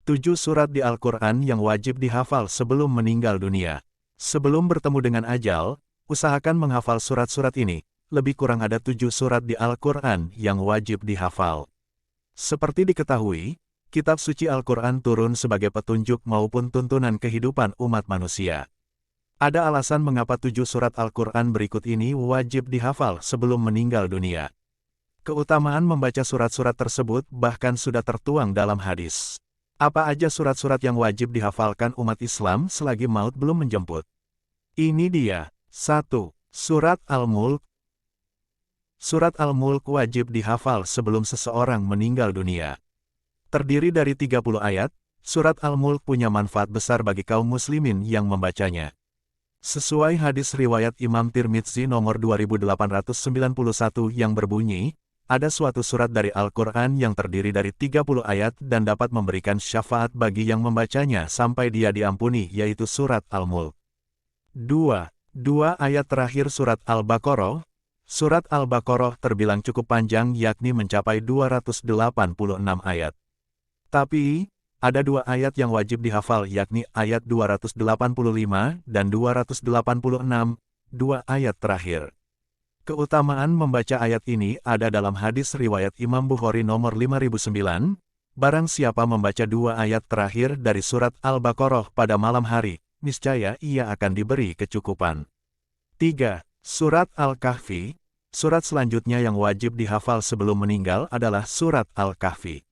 7 surat di Al-Quran yang wajib dihafal sebelum meninggal dunia. Sebelum bertemu dengan ajal, usahakan menghafal surat-surat ini. Lebih kurang ada 7 surat di Al-Quran yang wajib dihafal. Seperti diketahui, kitab suci Al-Quran turun sebagai petunjuk maupun tuntunan kehidupan umat manusia. Ada alasan mengapa 7 surat Al-Quran berikut ini wajib dihafal sebelum meninggal dunia. Keutamaan membaca surat-surat tersebut bahkan sudah tertuang dalam hadis. Apa aja surat-surat yang wajib dihafalkan umat Islam selagi maut belum menjemput? Ini dia. 1. Surat Al-Mulk. Surat Al-Mulk wajib dihafal sebelum seseorang meninggal dunia. Terdiri dari 30 ayat, surat Al-Mulk punya manfaat besar bagi kaum muslimin yang membacanya. Sesuai hadis riwayat Imam Tirmidzi nomor 2891 yang berbunyi, ada suatu surat dari Al-Quran yang terdiri dari 30 ayat dan dapat memberikan syafaat bagi yang membacanya sampai dia diampuni, yaitu surat Al-Mulk. 2. Dua ayat terakhir surat Al-Baqarah. Surat Al-Baqarah terbilang cukup panjang yakni mencapai 286 ayat. Tapi, ada 2 ayat yang wajib dihafal yakni ayat 285 dan 286, 2 ayat terakhir. Keutamaan membaca ayat ini ada dalam hadis riwayat Imam Bukhari nomor 5009, barang siapa membaca 2 ayat terakhir dari surat Al-Baqarah pada malam hari, niscaya ia akan diberi kecukupan. 3. Surat Al-Kahfi. Surat selanjutnya yang wajib dihafal sebelum meninggal adalah surat Al-Kahfi.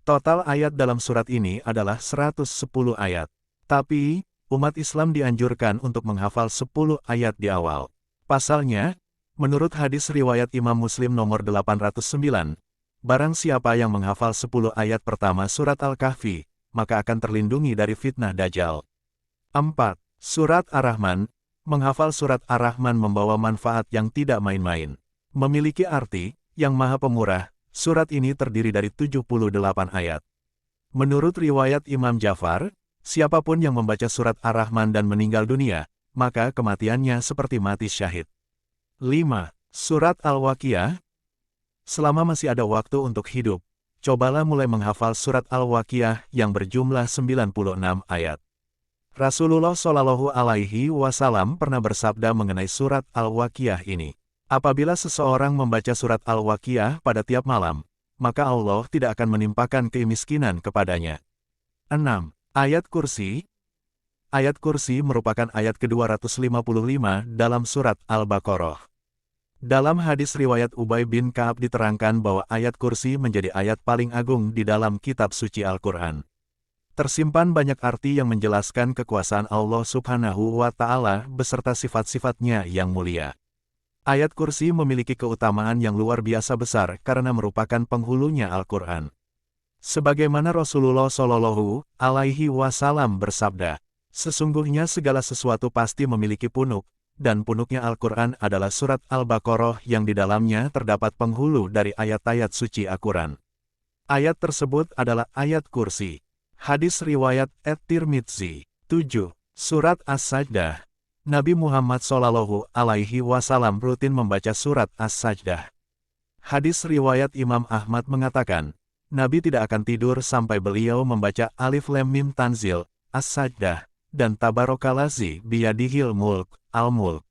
Total ayat dalam surat ini adalah 110 ayat. Tapi, umat Islam dianjurkan untuk menghafal 10 ayat di awal. Pasalnya, menurut hadis riwayat Imam Muslim nomor 809, barang siapa yang menghafal 10 ayat pertama surat Al-Kahfi, maka akan terlindungi dari fitnah Dajjal. 4. Surat Ar-Rahman. Menghafal surat Ar-Rahman membawa manfaat yang tidak main-main. Memiliki arti yang maha pemurah, surat ini terdiri dari 78 ayat. Menurut riwayat Imam Ja'far, siapapun yang membaca surat Ar-Rahman dan meninggal dunia, maka kematiannya seperti mati syahid. 5. Surat Al-Waqiah. Selama masih ada waktu untuk hidup, cobalah mulai menghafal surat Al-Waqiah yang berjumlah 96 ayat. Rasulullah Shallallahu Alaihi Wasallam pernah bersabda mengenai surat Al-Waqiah ini. Apabila seseorang membaca surat Al-Waqiah pada tiap malam, maka Allah tidak akan menimpakan kemiskinan kepadanya. 6. Ayat Kursi. Ayat Kursi merupakan ayat ke-255 dalam surat Al-Baqarah. Dalam hadis riwayat Ubay bin Ka'ab diterangkan bahwa ayat Kursi menjadi ayat paling agung di dalam kitab suci Al-Quran. Tersimpan banyak arti yang menjelaskan kekuasaan Allah Subhanahu wa Ta'ala beserta sifat-sifatnya yang mulia. Ayat Kursi memiliki keutamaan yang luar biasa besar karena merupakan penghulunya Al-Quran. Sebagaimana Rasulullah Shallallahu Alaihi Wasallam bersabda, sesungguhnya segala sesuatu pasti memiliki punuk, dan punuknya Al-Quran adalah surat Al-Baqarah yang di dalamnya terdapat penghulu dari ayat-ayat suci Al-Quran. Ayat tersebut adalah ayat Kursi. Hadis riwayat At-Tirmidzi. 7. Surat As-Sajdah. Nabi Muhammad Shallallahu Alaihi Wasallam rutin membaca surat As-Sajdah. Hadis riwayat Imam Ahmad mengatakan, Nabi tidak akan tidur sampai beliau membaca Alif Lam Mim Tanzil, As-Sajdah, dan Tabarokalazi biyadihil mulk, Al-Mulk.